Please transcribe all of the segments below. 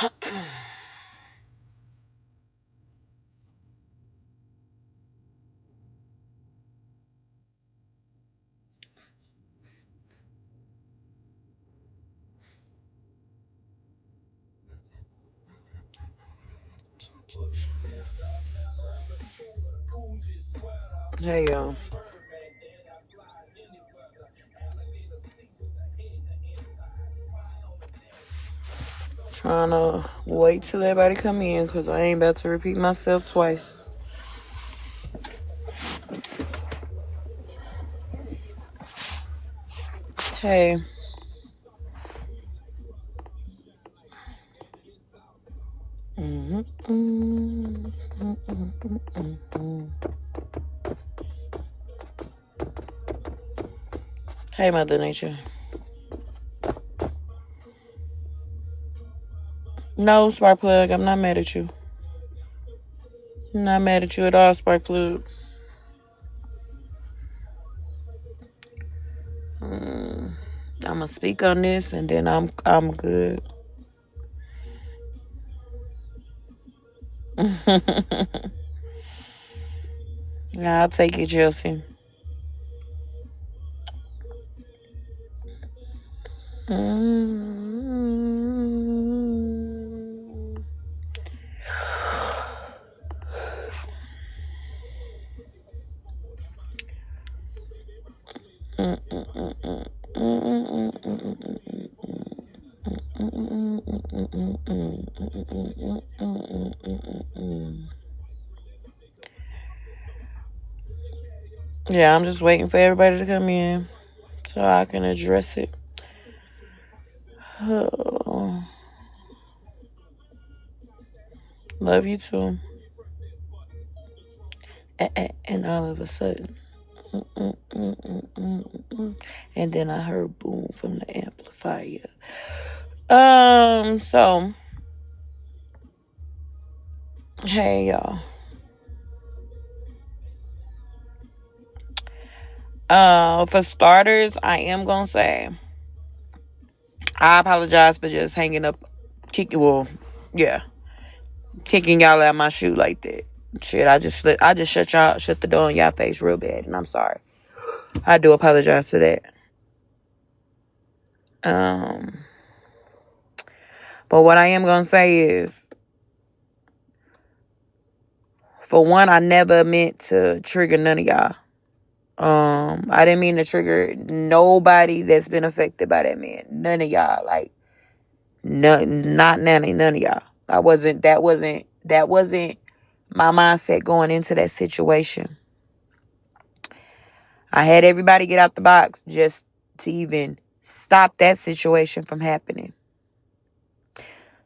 Hey, y'all. Trying to wait till everybody come in because I ain't about to repeat myself twice. Hey. Hey, Mother Nature. No, Spark Plug, I'm not mad at you. I'm not mad at you at all, Spark Plug. I'm gonna speak on this and then I'm good. Yeah, I'll take it, Chelsea. Yeah, I'm just waiting for everybody to come in so I can address it. Oh, love you too. And all of a sudden, and then I heard boom from the amplifier. So, hey, y'all. For starters, I am gonna say I apologize for just hanging up, kicking y'all out my shoe like that. Shit, I just shut the door on y'all face real bad, and I'm sorry. I do apologize for that. Um, but what I am gonna say is, for one, I never meant to trigger none of y'all. I didn't mean to trigger nobody that's been affected by that man. None of y'all, like, not none of y'all. That wasn't my mindset going into that situation. I had everybody get out the box just to even stop that situation from happening.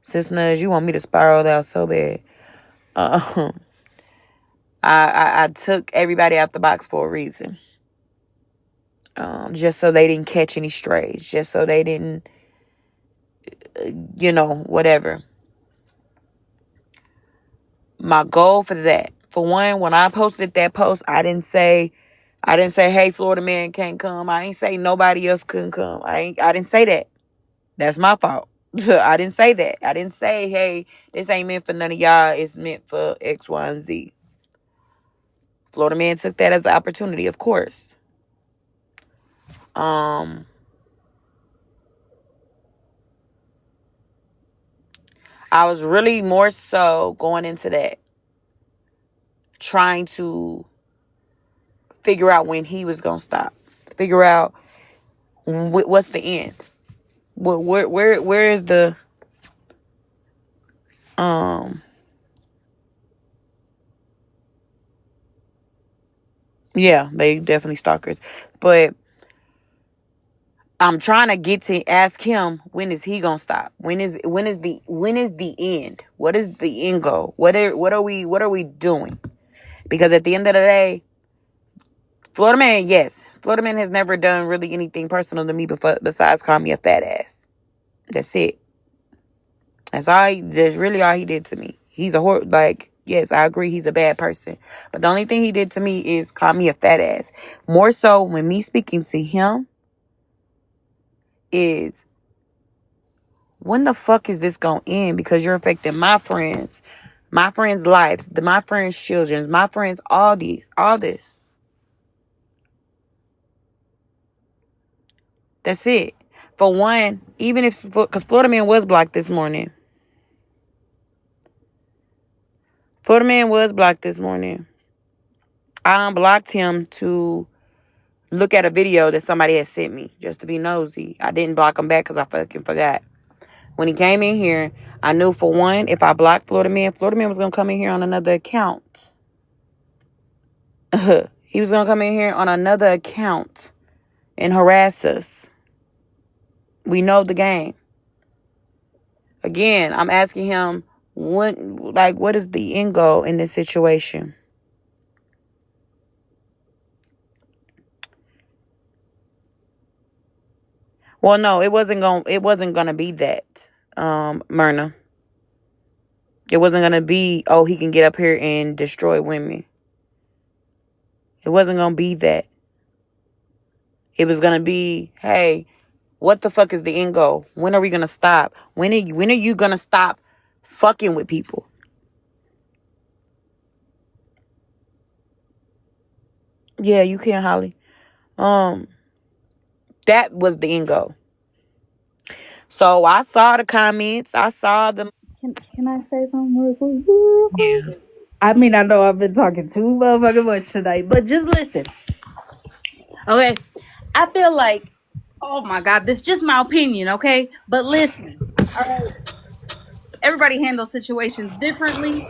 Sis Nudge, you want me to spiral out so bad. Um, I took everybody out the box for a reason. Just so they didn't catch any strays. Just so they didn't, whatever. My goal for that. For one, when I posted that post, I didn't say, hey, Florida man can't come. I ain't say nobody else couldn't come. I didn't say that. That's my fault. I didn't say that. I didn't say, hey, this ain't meant for none of y'all. It's meant for X, Y, and Z. Florida man took that as an opportunity, of course. I was really more so going into that, trying to figure out when he was gonna stop. Figure out what's the end. Where is the yeah, they definitely stalkers. But I'm trying to get to ask him, when is he gonna stop? When is the end? What is the end goal? What are we doing? Because at the end of the day, Florida man has never done really anything personal to me besides call me a fat ass. That's it. That's really all he did to me. He's a like, yes, I agree he's a bad person. But the only thing he did to me is call me a fat ass. More so when me speaking to him is, when the fuck is this gonna end? Because you're affecting my friends' lives, my friends' children's, my friends, all this. That's it. For one, even if, because Florida Man was blocked this morning. Florida Man was blocked this morning. I unblocked him to look at a video that somebody had sent me just to be nosy. I didn't block him back because I fucking forgot. When he came in here, I knew for one, if I blocked Florida Man was going to come in here on another account. He was going to come in here on another account and harass us. We know the game. Again, I'm asking him, what is the end goal in this situation? Well, no, it wasn't gonna be that, Myrna. It wasn't gonna be, oh, he can get up here and destroy women. It wasn't gonna be that. It was gonna be, hey, what the fuck is the end goal? When are we gonna stop? When are you gonna stop fucking with people? Yeah, you can, Holly. That was the end goal. So I saw the comments. I saw them. Can I say something real quick? Real quick? I mean, I know I've been talking too motherfucking much tonight, but just listen. Okay. I feel like, oh my God, this is just my opinion, okay? But listen, all right, everybody handles situations differently,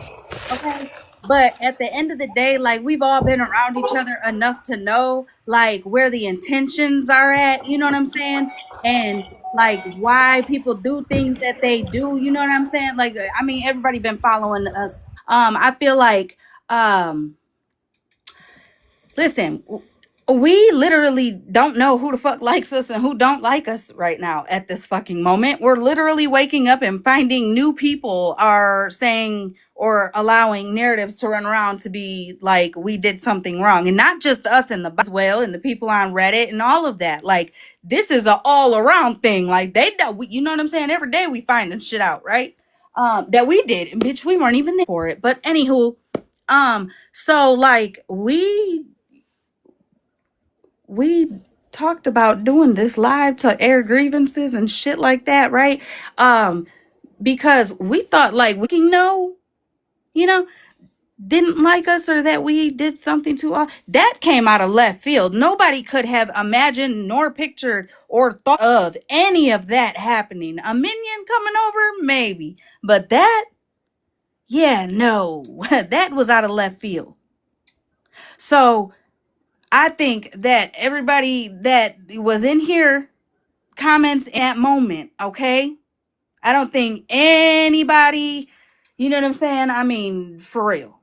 okay? But at the end of the day, like, we've all been around each other enough to know, like, where the intentions are at, you know what I'm saying? And like why people do things that they do, you know what I'm saying? Like, I mean, everybody been following us. I feel like, um, listen, we literally don't know who the fuck likes us and who don't like us right now at this fucking moment. We're literally waking up and finding new people are saying or allowing narratives to run around to be like we did something wrong, and not just us and the as well, and the people on Reddit and all of that. Like, this is a all around thing. Like, they don't, you know what I'm saying? Every day we finding shit out, right? That we did, and bitch, we weren't even there for it. But anywho, so like we talked about doing this live to air grievances and shit like that, right? Because we thought like we can know, you know, didn't like us or that we did something to us. That came out of left field. Nobody could have imagined nor pictured or thought of any of that happening. A minion coming over, maybe. But that, yeah, no. That was out of left field. So I think that everybody that was in here comments at moment, okay? I don't think anybody, you know what I'm saying? I mean, for real.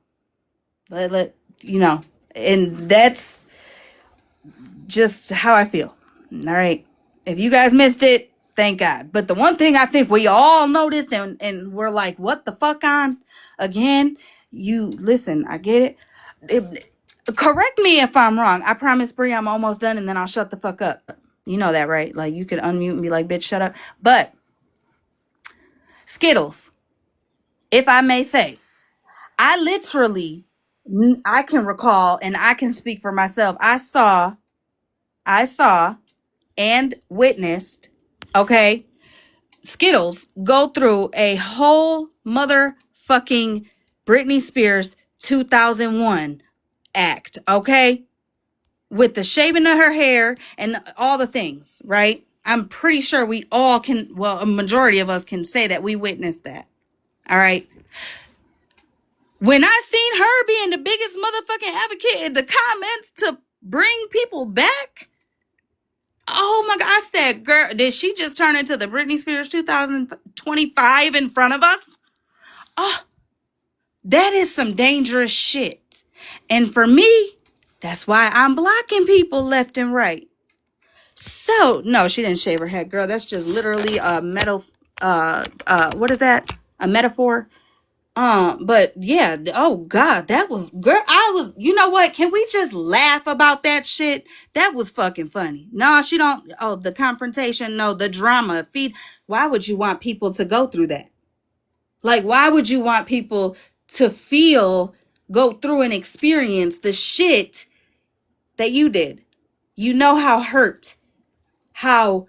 You know, and that's just how I feel. All right. If you guys missed it, thank God. But the one thing I think we all noticed and we're like, what the fuck on? Again, you listen, I get it. Correct me if I'm wrong. I promise, Bree, I'm almost done and then I'll shut the fuck up. You know that, right? Like, you could unmute and be like, bitch, shut up. But Skittles, if I may say, I literally, I can recall and I can speak for myself. I saw and witnessed, okay, Skittles go through a whole motherfucking Britney Spears 2001 act, okay? With the shaving of her hair and all the things, right? I'm pretty sure we all can, well, a majority of us can say that we witnessed that. All right. When I seen her being the biggest motherfucking advocate in the comments to bring people back, oh my God, I said, girl, did she just turn into the Britney Spears 2025 in front of us? Oh, that is some dangerous shit. And for me, that's why I'm blocking people left and right. So, no, she didn't shave her head, girl. That's just literally a metal, what is that? A metaphor? But yeah, oh God, that was girl. I was, you know what? Can we just laugh about that shit? That was fucking funny. No, she don't. Oh, the confrontation, no, the drama. Feed. Why would you want people to go through that? Like, why would you want people to go through and experience the shit that you did? You know how hurt, how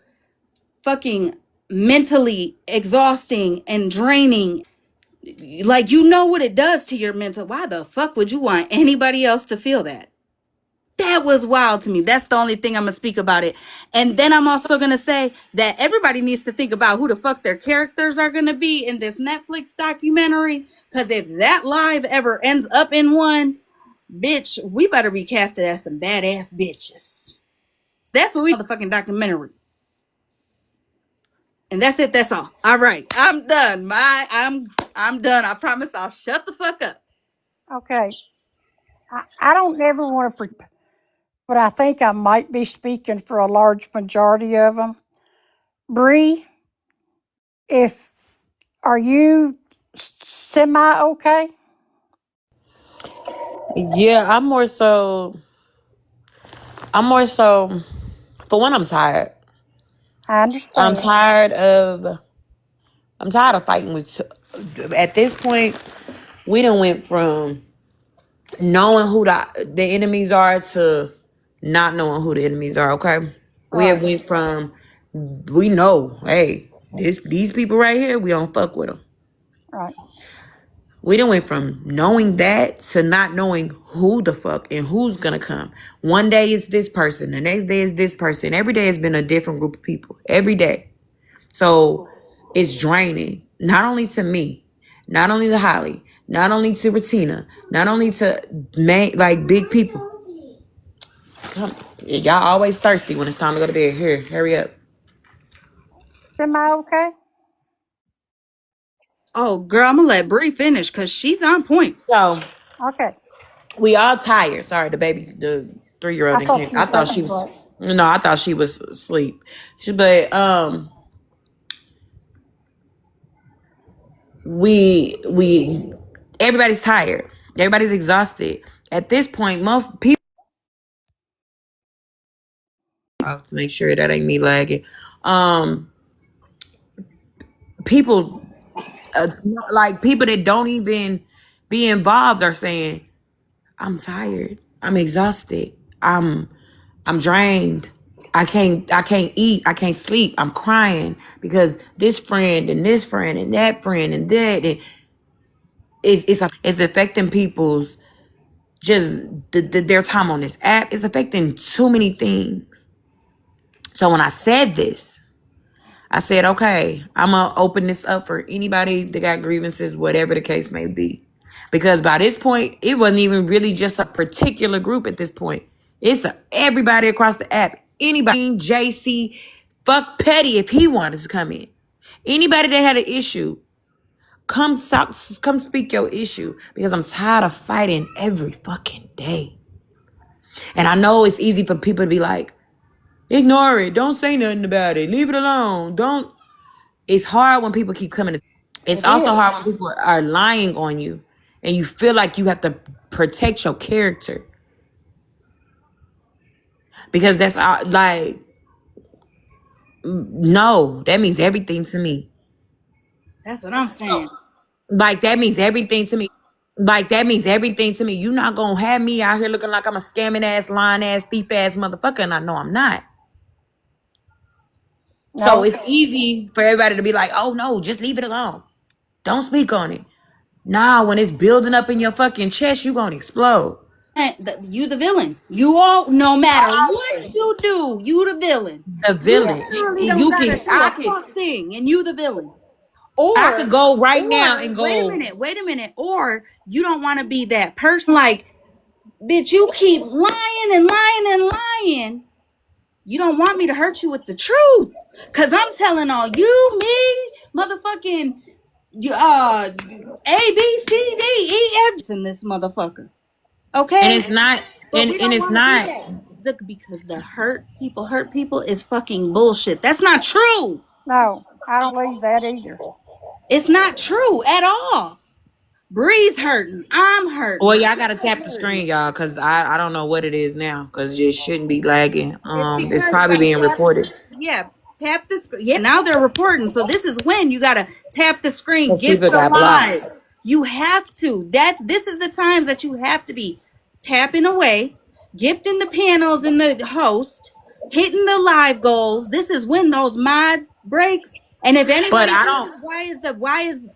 fucking mentally exhausting and draining, like, you know what it does to your mental. Why the fuck would you want anybody else to feel that? That was wild to me. That's the only thing I'm gonna speak about it. And then I'm also gonna say that everybody needs to think about who the fuck their characters are gonna be in this Netflix documentary. Because if that live ever ends up in one, bitch, we better be casted as some badass bitches. So that's what we call the fucking documentary. And that's it. That's all. All right, I'm done. I'm done. I promise I'll shut the fuck up. Okay. I don't ever want to, but I think I might be speaking for a large majority of them. Bree, if are you semi okay? Yeah, I'm more so for one, I'm tired. I I'm understand. tired of I'm tired of fighting with at this point, we done went from knowing who the enemies are to not knowing who the enemies are, okay? We have Right, went from we know, hey, these people right here, we don't fuck with them. right. We done went from knowing that to not knowing who the fuck and who's gonna come. One day it's this person, the next day is this person. Every day has been a different group of people. Every day. So it's draining, not only to me, not only to Holly, not only to Ratina, not only to like big people. Come, y'all always thirsty when it's time to go to bed. Here, hurry up. Semi okay? Oh, girl, I'm gonna let Bree finish because she's on point. So Okay. we all tired. Sorry, the 3-year-old I didn't thought came. she I was thought taking she a was. break. No, I thought she was asleep. But we everybody's tired. Everybody's exhausted. At this point, most people to make sure that ain't me lagging. Um, people like people that don't even be involved are saying, "I'm tired. I'm exhausted. I'm drained. I can't eat. I can't sleep. I'm crying because this friend and this friend and that friend and that and it's affecting people's just their time on this app. It's affecting too many things. So when I said this, I said, okay, I'm gonna open this up for anybody that got grievances, whatever the case may be. Because by this point, it wasn't even really just a particular group at this point. It's everybody across the app. Anybody, JC, fuck Petty if he wanted to come in. Anybody that had an issue, come speak your issue. Because I'm tired of fighting every fucking day. And I know it's easy for people to be like, ignore it. Don't say nothing about it. Leave it alone. Don't. It's hard when people keep coming. It's It also is. hard when people are lying on you and you feel like you have to protect your character because that's like, no, that means everything to me. That's what I'm saying. Like, that means everything to me. Like, that means everything to me. You're not going to have me out here looking like I'm a scamming ass, lying ass, thief ass motherfucker. And I know I'm not. So No, it's easy for everybody to be like, oh no, just leave it alone. Don't speak on it. Nah, when it's building up in your fucking chest, you gonna explode. You the villain. You all, no matter what you do, you the villain. The You villain. literally don't You gotta can do a fuck thing, and you the villain. I could Or, go right now or and wait a go. minute, wait a minute. Or you don't want to be that person. Like, bitch, you keep lying and lying and lying. You don't want me to hurt you with the truth, cause I'm telling on you, me, motherfucking, A B C D E F in this motherfucker. And Okay, it's not but we and don't it's want to be not that. Look, because the hurt people is fucking bullshit. That's not true. no, I don't believe that either. It's not true at all. Bree's hurting. I'm hurting. Well, y'all gotta tap the screen, y'all, cause I don't know what it is now, cause it shouldn't be lagging. It's It's because probably being recorded. yeah, tap the screen. Yeah, now they're reporting. So this is when you gotta tap the screen, Cause gift people the got blocked. live. You have to. This is the times that you have to be tapping away, gifting the panels and the host, hitting the live goals. This is when those mod breaks. And if But anybody I thinks don't.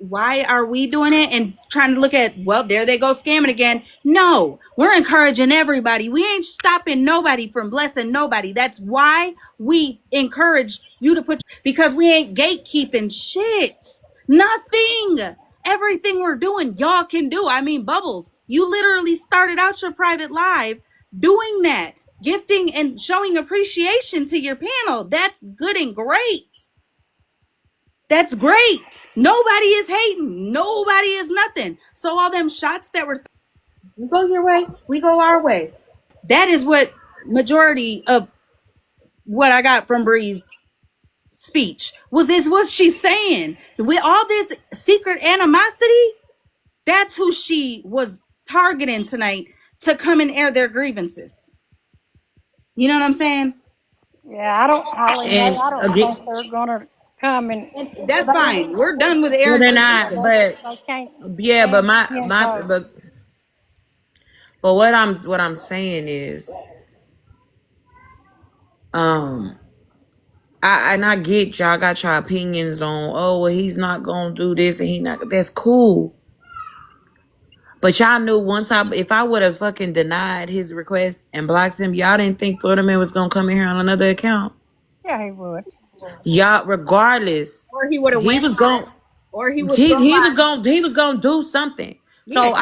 why are we doing it and trying to look at, well, there they go scamming again. No, we're encouraging everybody. We ain't stopping nobody from blessing nobody. That's why we encourage you to put, because we ain't gatekeeping shit. Nothing. Everything we're doing, y'all can do. I mean, Bubbles, you literally started out your private live doing that, gifting and showing appreciation to your panel. That's good and great. That's great. Nobody is hating. Nobody is nothing. So all them shots that were, you go your way, we go our way. That is what majority of what I got from Bree's speech was, is what she's saying. With all this secret animosity, that's who she was targeting tonight to come and air their grievances. You know what I'm saying? Yeah, I don't, Holly Mae, And I don't think again, they're gonna come and And that's they, fine. We're done with well, airing they're grievances. not. But they can't yeah, but stand my being my told. but what I'm saying is, um, I get y'all got your opinions on. Oh, well, he's not gonna do this, and he not. That's cool. But y'all knew if I would have fucking denied his request and blocked him, y'all didn't think Florida Man was gonna come in here on another account. Yeah, he would. Y'all, regardless, Or he would have he went was live. going. Or he was He going he was live. going he was going to do something. Yeah. So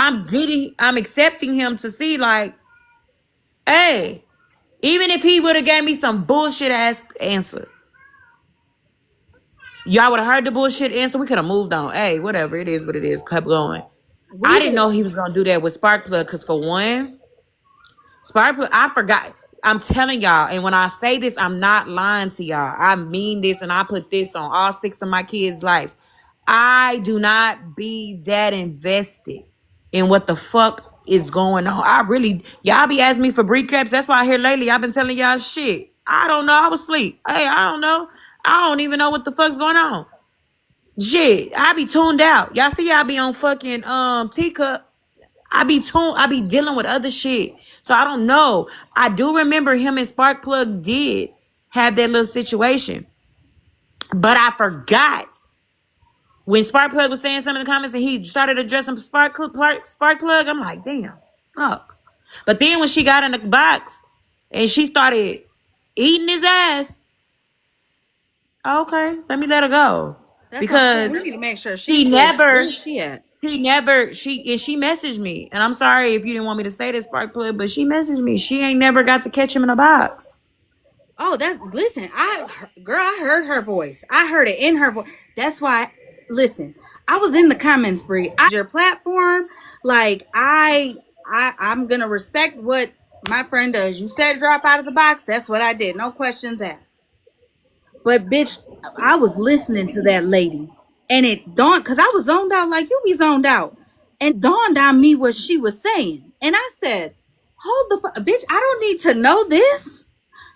I'm accepting him to see, like, hey, even if he would have gave me some bullshit ass answer, y'all would have heard the bullshit answer. We could have moved on. Hey, whatever it is, what it is, kept going. I We didn't know he was gonna do that with Sparkplug because for one, Sparkplug, I forgot. I'm telling y'all, and when I say this, I'm not lying to y'all. I mean this, and I put this on all 6 of my kids' lives. I do not be that invested in what the fuck is going on. I really, y'all be asking me for recaps. That's why here lately I've been telling y'all shit. I don't know. I was asleep. Hey, I don't know. I don't even know what the fuck's going on. Shit, I be tuned out. Y'all see, I be on fucking teacup. I be dealing with other shit. So I don't know. I do remember him and Sparkplug did have that little situation. But I forgot when Sparkplug was saying some in the comments and he started addressing Sparkplug, I'm like, damn, fuck. But then when she got in the box and she started eating his ass, okay, let me let her go. That's what I'm saying. Because We need to make sure she she's good. never Where's she at? she messaged me, and I'm sorry if you didn't want me to say this, Sparkplug, but she messaged me. She ain't never got to catch him in a box. Oh, that's, listen. I heard her voice. I heard it in her voice. That's why. Listen, I was in the comments, Bree. Your platform, like I'm gonna respect what my friend does. You said drop out of the box. That's what I did. No questions asked. But bitch, I was listening to that lady, and it dawned, because I was zoned out like you be zoned out, and it dawned on me what she was saying, and I said, "Hold the bitch! I don't need to know this.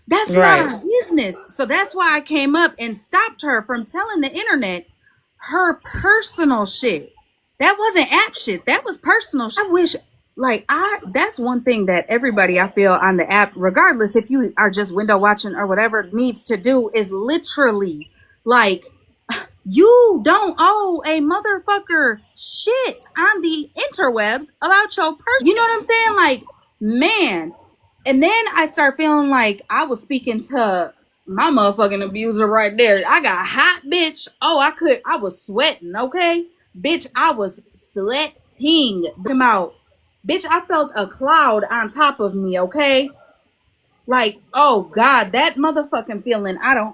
That's not Right. our business." So that's why I came up and stopped her from telling the internet her personal shit. That wasn't app shit. That was personal shit. I wish, like, that's one thing that everybody I feel on the app, regardless if you are just window watching or whatever, needs to do is literally, like, you don't owe a motherfucker shit on the interwebs about your person. You know what I'm saying? Like, man. And then I start feeling like I was speaking to my motherfucking abuser right there. I got hot, bitch. Oh, I was sweating, okay? Bitch, I was sweating. Him out. Bitch, I felt a cloud on top of me, okay? Like, oh God, that motherfucking feeling. I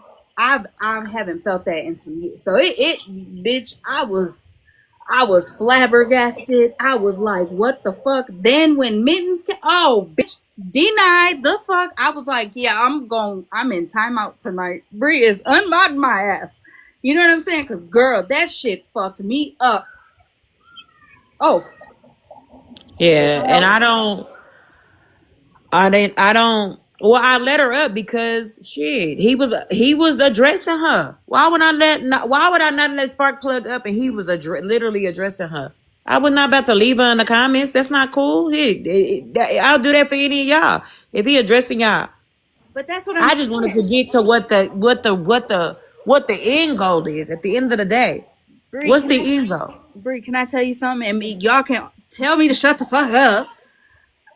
haven't felt that in some years. So bitch, I was flabbergasted. I was like, what the fuck? Then when Mittens oh bitch, denied the fuck. I was like, yeah, I'm in timeout tonight. Bree is unmodding my ass. You know what I'm saying? Cause girl, that shit fucked me up. Oh, Yeah, and well, I don't. Well, I let her up because shit, he was addressing her. Why would I not let Spark plug up and he was literally addressing her? I was not about to leave her in the comments. That's not cool. I'll do that for any of y'all if he addressing y'all. but that's what I'm I just wanted to saying. get to what the end goal is. At the end of the day, Bree, what's can the end goal? Can I tell you something? And y'all can tell me to shut the fuck up,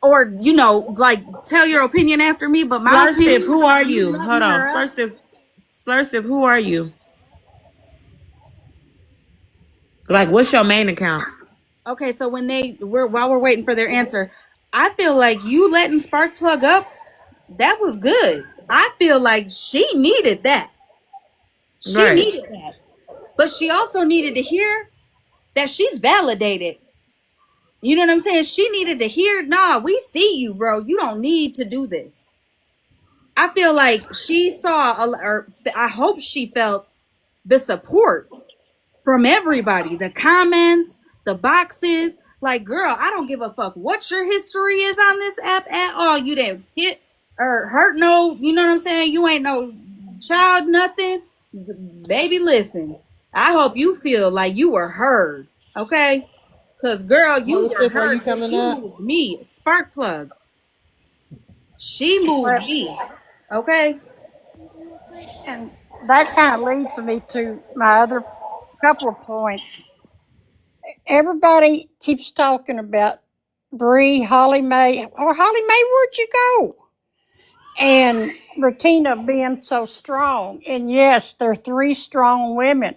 or like tell your opinion after me. But my Slursive, opinion who on are me you? Hold letting on, her up. Slursive, who are you? Like, what's your main account? Okay, so while we're waiting for their answer, I feel like you letting Spark plug up, that was good. I feel like she needed that. She Right. needed that. But she also needed to hear that she's validated. You know what I'm saying? She needed to hear, nah, we see you, bro. You don't need to do this. I feel like she or I hope she felt the support from everybody, the comments, the boxes. Like, girl, I don't give a fuck what your history is on this app at all. You didn't hit or hurt no, you know what I'm saying? You ain't no child, nothing. Baby, listen, I hope you feel like you were heard, okay? Because, girl, you were Slursiff, are you heard, but coming you up? moved me. Spark plug. She moved Well, me, okay? and that kind of leads me to my other couple of points. Everybody keeps talking about Bree, Holly Mae, or Holly Mae, where'd you go? And Ratina being so strong. And yes, they're three strong women,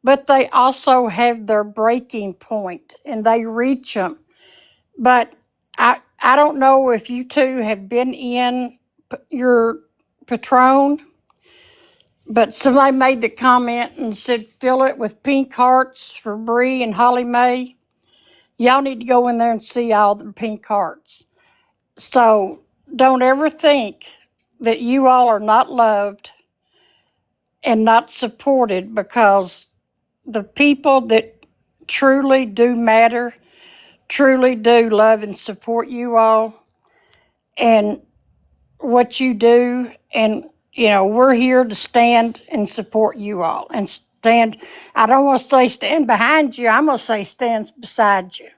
but they also have their breaking point and they reach them. But I don't know if you two have been in your Patron, but somebody made the comment and said fill it with pink hearts for Bree and Holly Mae. Y'all need to go in there and see all the pink hearts. So don't ever think that you all are not loved and not supported, because the people that truly do matter truly do love and support you all and what you do. And, we're here to stand and support you all and stand. I don't want to say stand behind you, I'm going to say stand beside you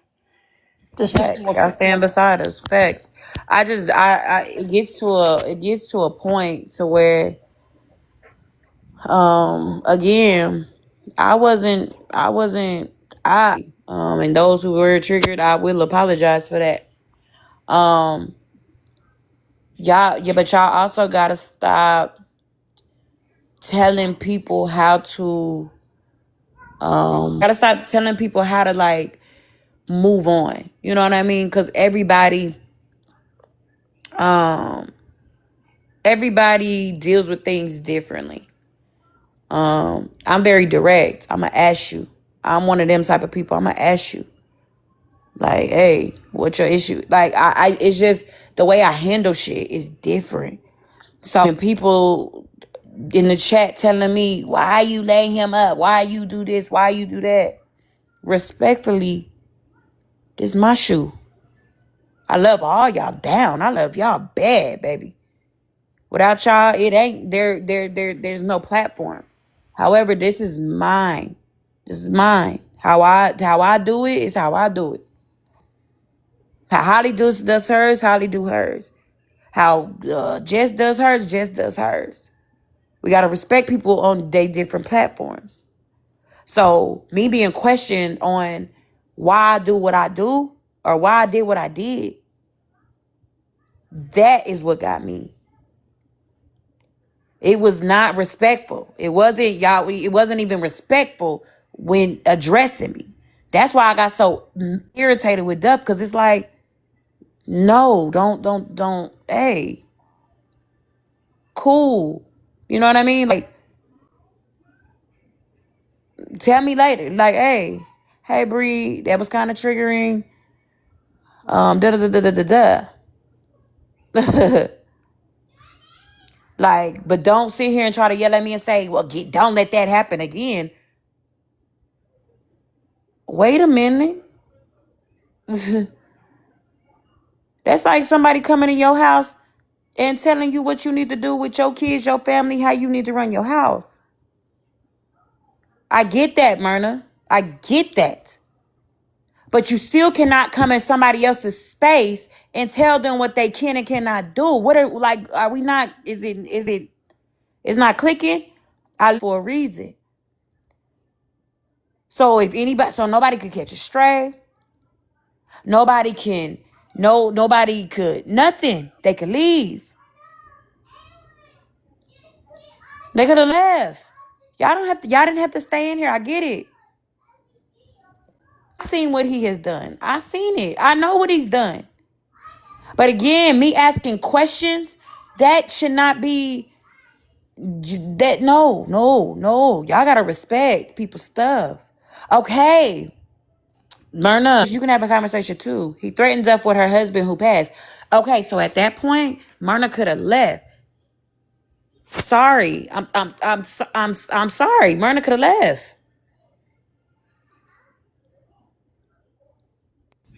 to Facts. support Y'all you. stand beside us. Facts. I it gets to a point to where again, I wasn't and those who were triggered, I will apologize for that. Um y'all yeah, but y'all also gotta stop telling people how to like move on. You know what I mean? Because um everybody deals with things differently. I'm very direct. I'm gonna ask you. I'm one of them type of people. I'm gonna ask you, like, hey, what's your issue? Like, it's just the way I handle shit is different. So when people in the chat telling me why you lay him up, why you do this, why you do that, respectfully, this my shoe. I love all y'all down. I love y'all bad, baby. Without y'all, it ain't there's no platform. However, this is mine. This is mine. How I do it is how I do it. How Holly does hers, Holly do hers. How Jess does hers, Jess does hers. We gotta respect people on their different platforms. So me being questioned on why I do what I do or why I did what I did, that is what got me. It was not respectful. It wasn't y'all. It wasn't even respectful when addressing me. That's why I got so irritated with Duff, because it's like, no, don't. Hey, cool. You know what I mean? Like, tell me later. Like, hey, Bree, that was kind of triggering. Da da da da da da. Like, but don't sit here and try to yell at me and say, well, don't let that happen again. Wait a minute. That's like somebody coming in your house and telling you what you need to do with your kids, your family, how you need to run your house. I get that, Myrna. I get that. But you still cannot come in somebody else's space and tell them what they can and cannot do. Are we not, it's not clicking? For a reason. So nobody could catch a stray. Nobody can, nobody could, nothing. They could leave. They could have left. Y'all didn't have to stay in here. I get it. I seen what he has done. I seen it. I know what he's done. But again, me asking questions, that should not be that. No. Y'all gotta respect people's stuff. Okay. Myrna, you can have a conversation too. He threatened Duff with her husband who passed. Okay, so at that point, Myrna could have left. Sorry. I'm sorry. Myrna could have left.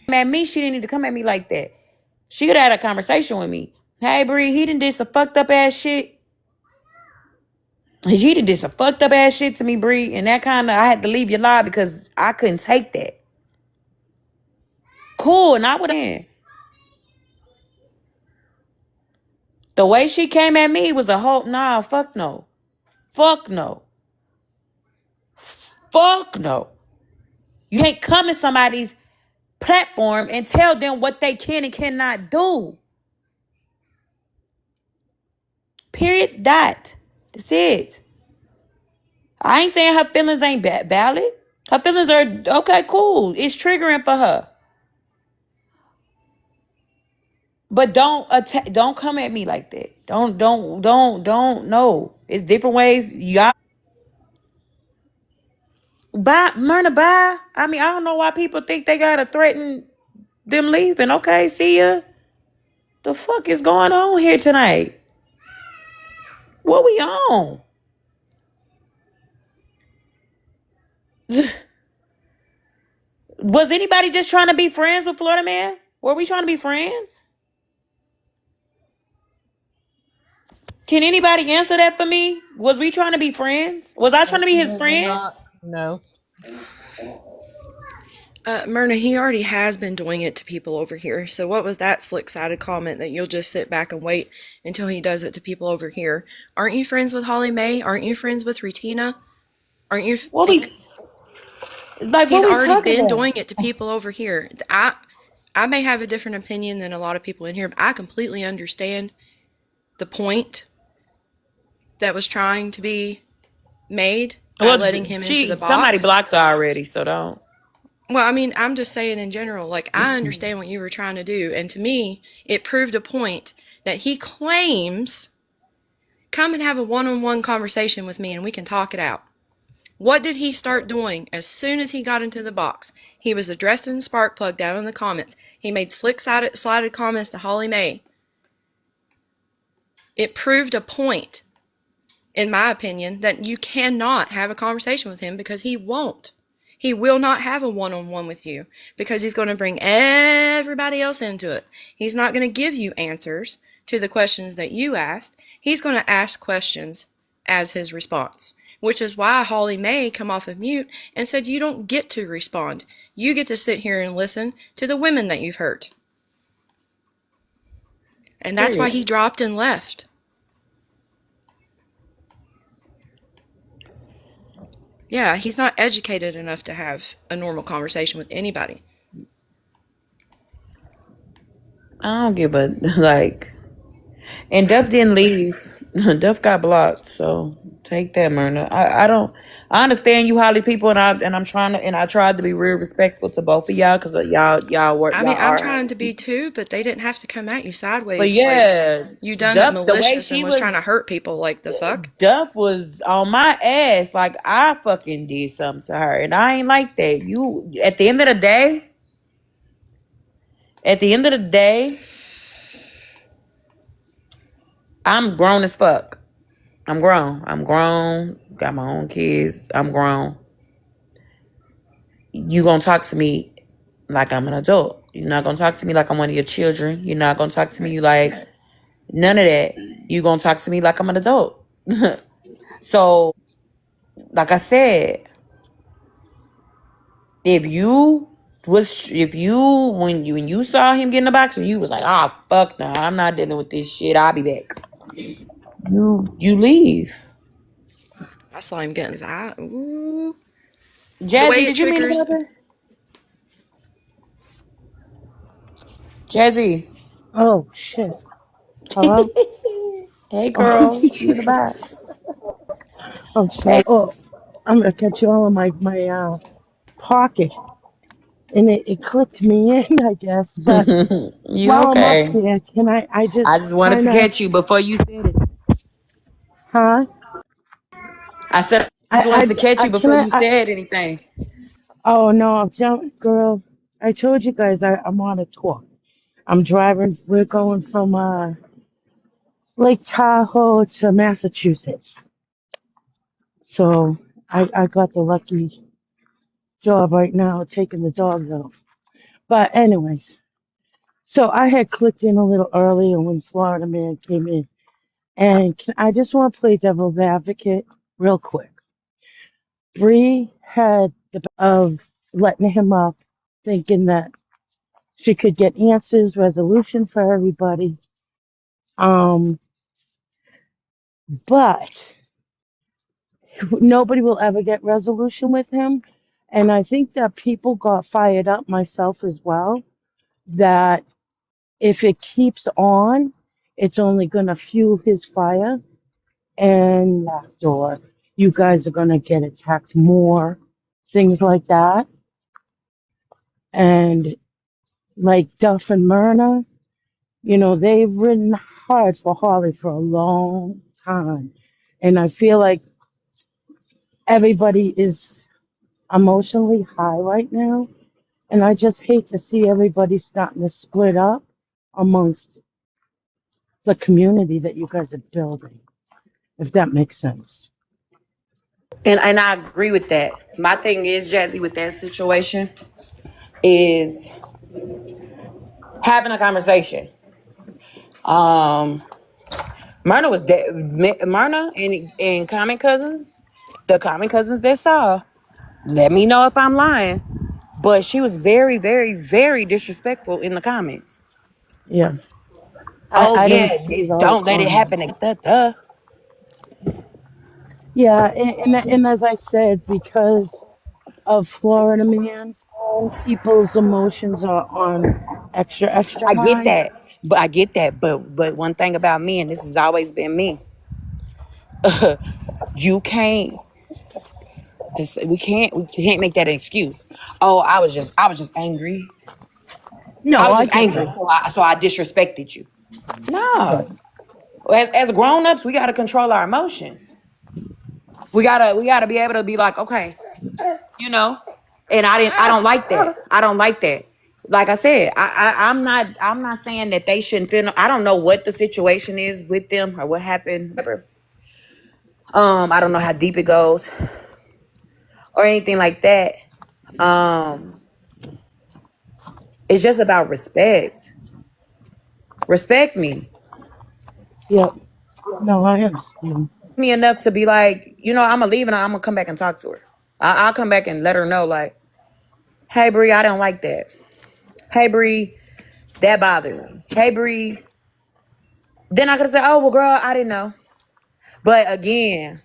At me, she didn't need to come at me like that. She could have had a conversation with me. Hey, Bree, he done did some fucked up ass shit. He done did some fucked up ass shit to me, Bree. And that kind of, I had to leave your live because I couldn't take that. Cool, and I would have. The way she came at me was a whole, nah, fuck no. Fuck no. Fuck no. You can't come in somebody's platform and tell them what they can and cannot do. Period. Dot. That's it. I ain't saying her feelings ain't valid. Her feelings are okay, cool. It's triggering for her. But don't come at me like that. Don't no. It's different ways. Y'all bye, Myrna, bye. I mean, I don't know why people think they gotta threaten them leaving. Okay, see ya. The fuck is going on here tonight? What we on? Was anybody just trying to be friends with Florida Man? Were we trying to be friends? Can anybody answer that for me? Was we trying to be friends? Was I trying to be his Definitely friend? not. No. Myrna, he already has been doing it to people over here. So what was that slick-sided comment that you'll just sit back and wait until he does it to people over here? Aren't you friends with Holly Mae? Aren't you friends with Retina? Aren't you? What we He's what we already talking been about? doing it to people over here. I may have a different opinion than a lot of people in here, but I completely understand the point that was trying to be made by letting him into the Somebody box. blocked her already, so don't. Well, I mean, I'm just saying in general, like, I understand what you were trying to do. And to me, it proved a point that he claims, come and have a one-on-one conversation with me and we can talk it out. What did he start doing as soon as he got into the box? He was addressing Sparkplug down in the comments. He made slick-sided comments to Holly Mae. It proved a point, in my opinion, that you cannot have a conversation with him because he won't. He will not have a one-on-one with you because he's going to bring everybody else into it. He's not going to give you answers to the questions that you asked. He's going to ask questions as his response, which is why Holly Mae come off of mute and said you don't get to respond. You get to sit here and listen to the women that you've hurt. And that's why he dropped and left. Yeah, he's not educated enough to have a normal conversation with anybody. I don't give a like. And Duff didn't leave. Duff got blocked. So take that, Myrna. I don't. I understand you, Holly people, and I'm trying to, and I tried to be real respectful to both of y'all because I mean, I'm are. trying to be too, but they didn't have to come at you But sideways like yeah, you done it Duff, the way malicious and she was trying to was, hurt people. Like, the fuck? Duff was on my ass like I fucking did something to her, and I ain't like that. You, at the end of the day, I'm grown as fuck. I'm grown. I'm grown. Got my own kids. I'm grown. You gonna talk to me like I'm an adult. You're not gonna talk to me like I'm one of your children. You're not gonna talk to me like none of that. You're gonna talk to me like I'm an adult. So, like I said, if you when you saw him get in the box and you was like, ah, fuck no, I'm not dealing with this shit. I'll be back. You leave. I saw him getting his eye. Ooh. The way Jazzy, it did you mean to triggers. come up here? Jazzy. Oh shit. Hello? Hey Oh, girl, you in the box. I'm Hey. sorry. Oh, I'm gonna catch you all in my pocket. And it clicked me in, I guess. But You while I'm up okay? here, can I I just just wanted to kinda catch you before you said it. huh? I said I just wanted to catch I you can before you said anything. oh no, I'm telling girl, I told you guys I'm on a tour. I'm driving, we're going from Lake Tahoe to Massachusetts. So I got the lucky job right now taking the dogs out. But anyways, so I had clicked in a little earlier when Florida Man came in, and I just want to play devil's advocate real quick. Bree had the of letting him up, thinking that she could get answers, resolution for everybody. Um, but nobody will ever get resolution with him. And I think that people got fired up, myself as well, that if it keeps on, it's only going to fuel his fire and or you guys are going to get attacked more, things like that. And like Duff and Myrna, they've ridden hard for Holly for a long time. And I feel like everybody is emotionally high right now. And I just hate to see everybody starting to split up amongst the community that you guys are building, if that makes sense. And I agree with that. My thing is, Jazzy, with that situation is having a conversation. Um, Myrna and Common Cousins, the Common Cousins that saw. Let me know if I'm lying, but she was very, very, very disrespectful in the comments. Yeah. Oh I didn't yeah, see the whole don't let it comment. happen. Duh. Yeah, and as I said, because of Florida Man, people's emotions are on extra I get high. that, but one thing about me, and this has always been me, you can't. We can't make that an excuse. Oh, I was just angry. I No, was I just get angry, that. so I disrespected you. No, Right. as grown ups, we gotta control our emotions. We gotta be able to be like, okay, you know. And I don't like that. I don't like that. Like I said, I'm not saying that they shouldn't feel. I don't know what the situation is with them or what happened. Whatever. I don't know how deep it goes or anything like that. Um, it's just about respect. Respect me. Yep. No, I understand. Me enough to be like, I'm gonna leave and I'm gonna come back and talk to her. I'll come back and let her know, like, hey Bree, I don't like that. Hey Bree, that bothered me. Hey Bree. Then I could say, oh well, girl, I didn't know. But again,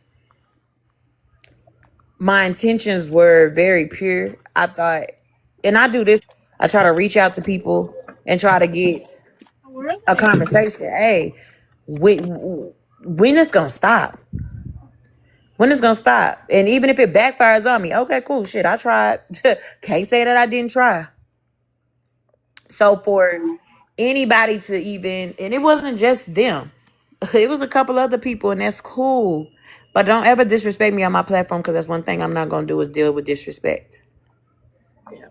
my intentions were very pure. I thought, and I do this. I try to reach out to people and try to get a conversation. Hey, when it's gonna stop? When it's gonna stop? And even if it backfires on me, okay, cool, shit, I tried. Can't say that I didn't try. So for anybody to even, and it wasn't just them, it was a couple other people, and that's cool. But don't ever disrespect me on my platform because that's one thing I'm not gonna do is deal with disrespect, Yeah,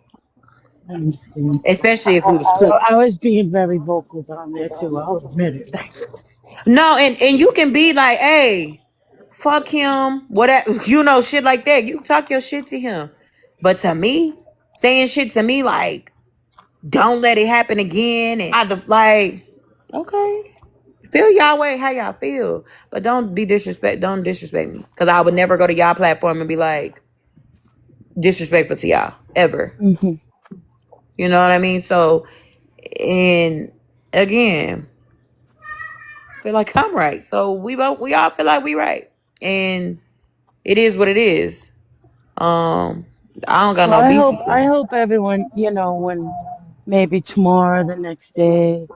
I understand. especially if we was cool. I was being very vocal down there too. I'll admit it. No, and you can be like, hey, fuck him, whatever, shit like that. You talk your shit to him, but to me, saying shit to me like don't let it happen again. And I, the, like, okay, feel y'all way how y'all feel, but don't disrespect me, because I would never go to y'all platform and be like disrespectful to y'all ever. Hmm. You know what I mean? So, and again, feel like I'm right. So we all feel like we right, and it is what it is. Um, I don't got Well, no beef with I you. hope everyone, when maybe tomorrow, the next day,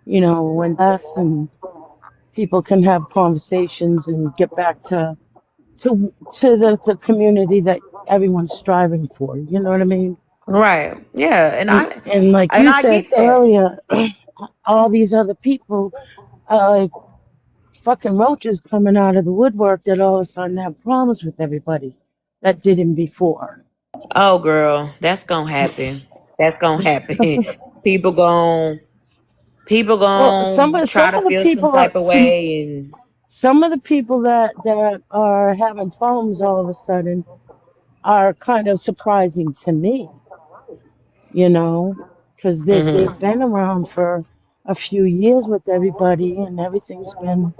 when less and people can have conversations and get back to the community that everyone's striving for. You know what I mean? Right? Yeah, And like and you I said get that. earlier, all these other people, like fucking roaches coming out of the woodwork that all of a sudden have problems with everybody that didn't before. Oh, girl, that's gonna happen. That's gonna happen. people gon' people Well, gon' try some to of the feel some people type of way, and some of the people that are having problems all of a sudden are kind of surprising to me, because they've been around for a few years with everybody and everything's been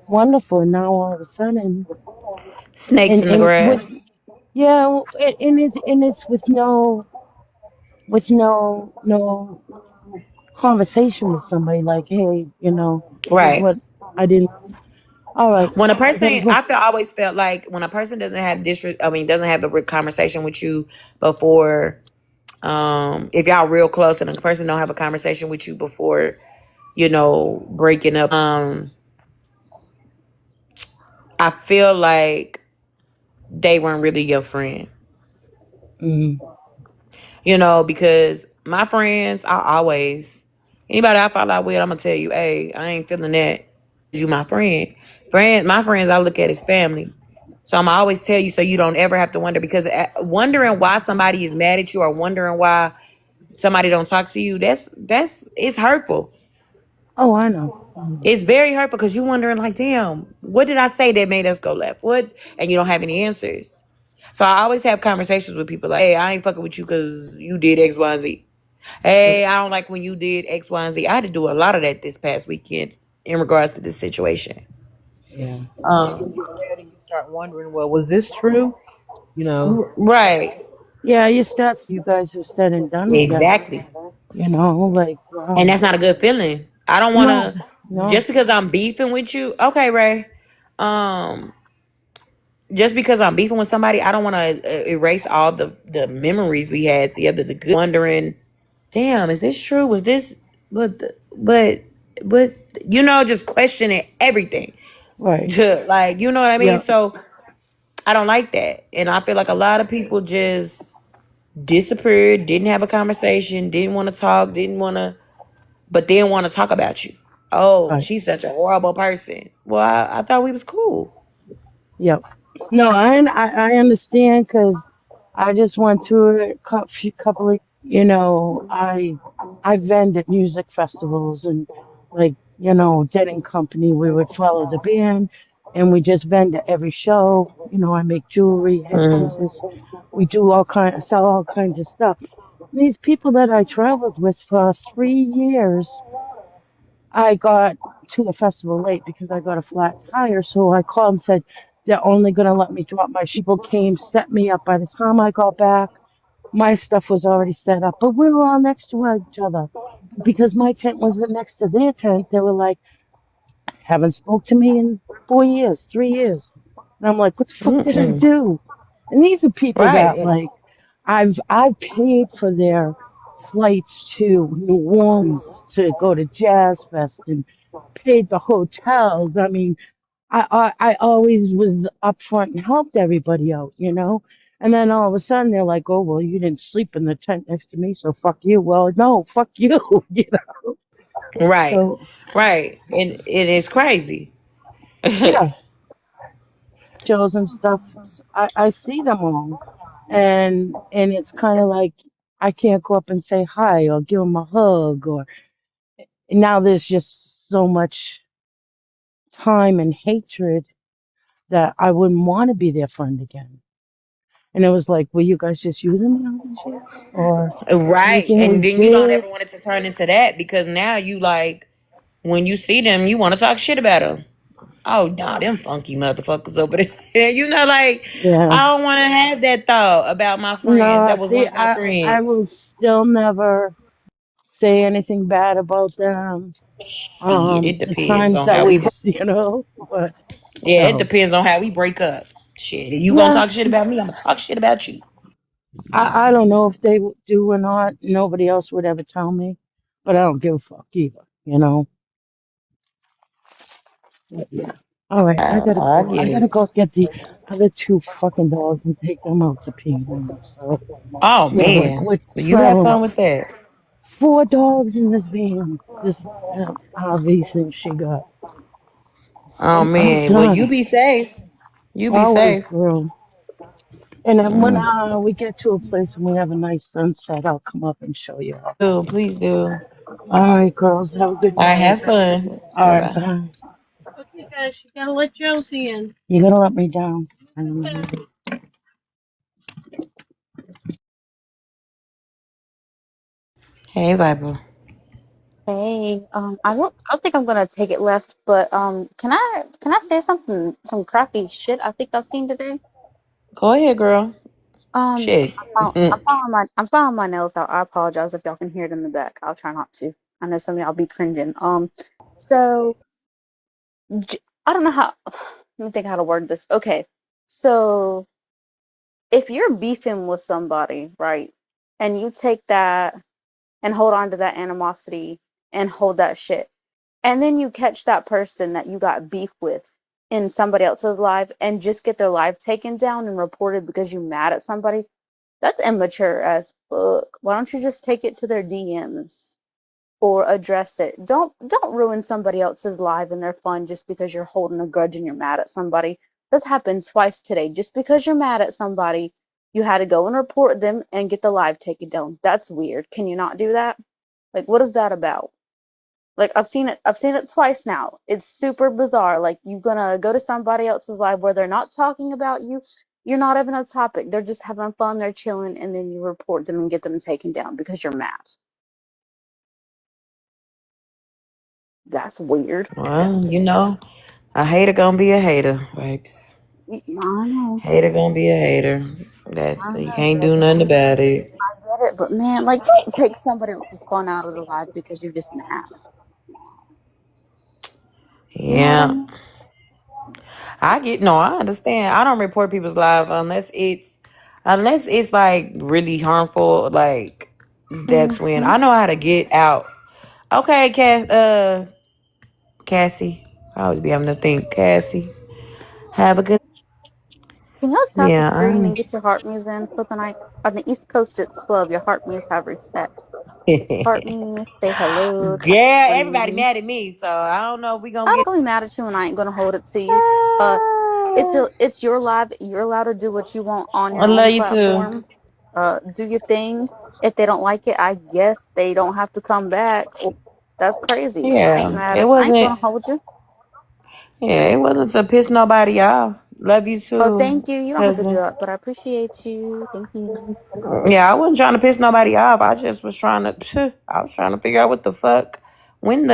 wonderful. And now all of a sudden, snakes and in the and with grass. yeah, and it's with no conversation with somebody like, hey, this is Right. what I didn't. All right, When a I gotta person, go. I feel always felt like when a person doesn't have a real conversation with you before, if y'all real close and a person don't have a conversation with you before, breaking up, I feel like they weren't really your friend. Mm-hmm. Because my friends, anybody I fall out with, I'm gonna tell you, hey, I ain't feeling that. You my friend. My friends, I look at as family. So I'm always tell you so you don't ever have to wonder, because wondering why somebody is mad at you, or wondering why somebody don't talk to you, that's it's hurtful. Oh, I know. Mhm. It's very hurtful, because you wondering like, damn, what did I say that made us go left? What? And you don't have any answers. So I always have conversations with people like, hey, I ain't fucking with you because you did X, Y, and Z. Hey, I don't like when you did X, Y, and Z. I had to do a lot of that this past weekend in regards to this situation. Yeah. And you get mad and you start wondering, well, was this true? You know, Right. Yeah, you start you guys have said and done together, Exactly. like, And wow. that's not a good feeling. I don't want No, to, no, just because I'm beefing with you. Okay, Ray. Um, just because I'm beefing with somebody, I don't want to erase all the memories we had together. The good, wondering, damn, is this true? Was this, but, but, just questioning everything right. to, like, you know what I mean? Yeah, So I don't like that. And I feel like a lot of people just disappeared, didn't have a conversation, didn't want to talk, didn't want to, but then want to talk about you. Oh, right. she's such a horrible person. Well, I thought we was cool. Yep. No, I understand because I just went through it a few couple of, I vend at music festivals and like, Dead and Company, we would follow the band and we just vend at every show. I make jewelry, Mm. headpieces. We do sell all kinds of stuff. These people that I traveled with for 3 years, I got to the festival late because I got a flat tire. So I called and said, they're only going to let me drop my people came, set me up. By the time I got back, my stuff was already set up. But we were all next to each other. Because my tent was next to their tent, they were like, haven't spoke to me in 4 years, 3 years. And I'm like, what the fuck did I Mm-mm. do? And these are people that Right. like I've paid for their flights to New Orleans to go to Jazz Fest and paid the hotels. I mean, I always was upfront and helped everybody out. And then all of a sudden they're like, oh well, you didn't sleep in the tent next to me, so fuck you. Well, no, fuck you. Right. So Right. And it is crazy. yeah, shows and stuff. I see them all, and it's kind of like I can't go up and say hi or give them a hug or now there's just so much time and hatred that I wouldn't want to be their friend again. And it was like, were you guys just using me all these years? Or Right. everything we And then you don't did? ever want it to turn into that because now you like when you see them, you want to talk shit about them. Oh, no, them funky motherfuckers over there. Like, Yeah. I don't want to have that thought about my friends No, that was see, once my I friends. will still never say anything bad about them. Shit, it The depends times on that how we. we've, but Yeah, it no. depends on how we break up. Shit, if you gonna Yeah, talk shit about me, I'm gonna talk shit about you. I don't know if they do or not. Nobody else would ever tell me, but I don't give a fuck either. But yeah. All right, I gotta I go. I get gotta it. go get the other two fucking dogs and take them out to pee now. So Oh yeah, man, we're well, you have fun traveling. with that. Four dogs in this van, this RV thing she got. Oh I'm man, well you done. be safe. You be Always, safe. girl. And then when Mm, we get to a place and we have a nice sunset, I'll come up and show you all. do please do. All right, girls, have a good All right, night. have fun. All Bye right, bye. bye. Okay, guys, you gotta let Josie in. You're gonna let me down. Hey, Viper. Hey, I don't think I'm gonna take it left, but can I say something, some crappy shit I think I've seen today? Go ahead, girl. Um, Shit. I'm filing my nails out. I apologize if y'all can hear it in the back. I'll try not to. I know some of y'all be cringing. So I don't know how. Let me think how to word this. Okay, so if you're beefing with somebody, right, and you take that and hold on to that animosity and hold that shit. And then you catch that person that you got beef with in somebody else's live and just get their live taken down and reported because you're mad at somebody. That's immature as fuck. Why don't you just take it to their DMs or address it? Don't ruin somebody else's live and their fun just because you're holding a grudge and you're mad at somebody. This happened twice today. Just because you're mad at somebody, you had to go and report them and get the live taken down. That's weird. Can you not do that? Like, what is that about? Like, I've seen it twice now. It's super bizarre. Like, you're gonna go to somebody else's live where they're not talking about you. You're not even a topic. They're just having fun, they're chilling, and then you report them and get them taken down because you're mad. That's weird. Well, a hater gonna be a hater, babes. I know. Hater gonna be a hater. That's I you know, can't do but nothing about it. I get it. But man, like, don't take somebody else's fun out of the live because you're just mad. You know what I Yeah, mean? I get no. I understand. I don't report people's live unless it's like really harmful. Like that's when Mm-hmm. I know how to get out. Okay, Cassie. I always be having to think, Cassie. Can y'all tap the Yeah, screen and get your heart me's in for the night? On the East Coast, it's 12. Your heart me's have reset. Heart me, say hello, tap the yeah. Everybody screen. mad at me, so I don't know if we gonna I'm get. not gonna be mad at you and I ain't gonna hold it to you. Uh, it's your live. You're allowed to do what you want on I your love own you too. platform. Do your thing. If they don't like it, I guess they don't have to come back. That's crazy. I ain't Yeah, mad it at you. I ain't wasn't. gonna hold you. Yeah, it wasn't to piss nobody off. Love you Oh, too, thank you. You don't have to do cousin. that, but I appreciate you. Thank you. Yeah, I wasn't trying to piss nobody off. I just was trying to. I was trying to figure out what the fuck. When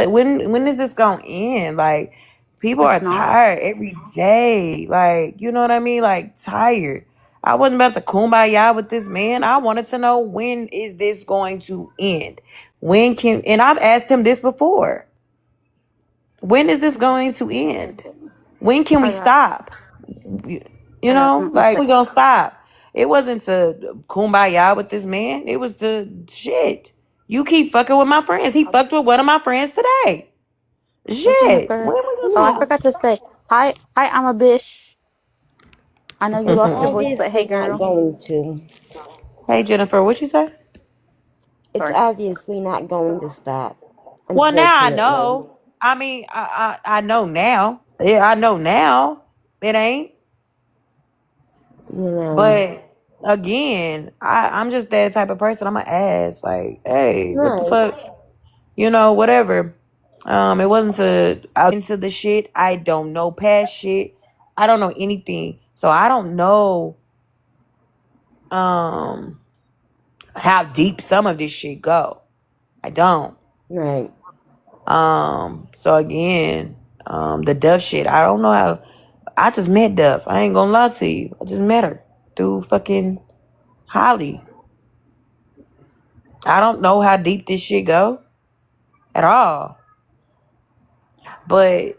is this gonna end? Like, people are It's not. tired every day. Like, you know what I mean? Like, tired. I wasn't about to kumbaya with this man. I wanted to know, when is this going to end? And I've asked him this before. When is this going to end? When can we I got. stop? You I got. know, One like, we second. gonna stop. It wasn't to kumbaya with this man. It was to shit. You keep fucking with my friends. He fucked with one of my friends today. Hey, Shit. When Jennifer. we gonna Oh, I stop? forgot to say hi. Hi, I'm a bish. I know you It's lost your voice, but hey, obviously not girl. going to. Hey, Jennifer, what you say? It's Sorry. obviously not going to stop, Well, now I unfortunately. know. I mean, I know now. Yeah, I know now. It ain't. You know. But again, I'm just that type of person. I'm gonna ask, like, hey, what the Right. fuck? Whatever. It wasn't to out into the shit. I don't know past shit. I don't know anything. So I don't know um how deep some of this shit go. I don't. Right. So again, the Duff shit, I don't know how. I just met Duff. I ain't gonna lie to you. I just met her through fucking Holly. I don't know how deep this shit go at all. But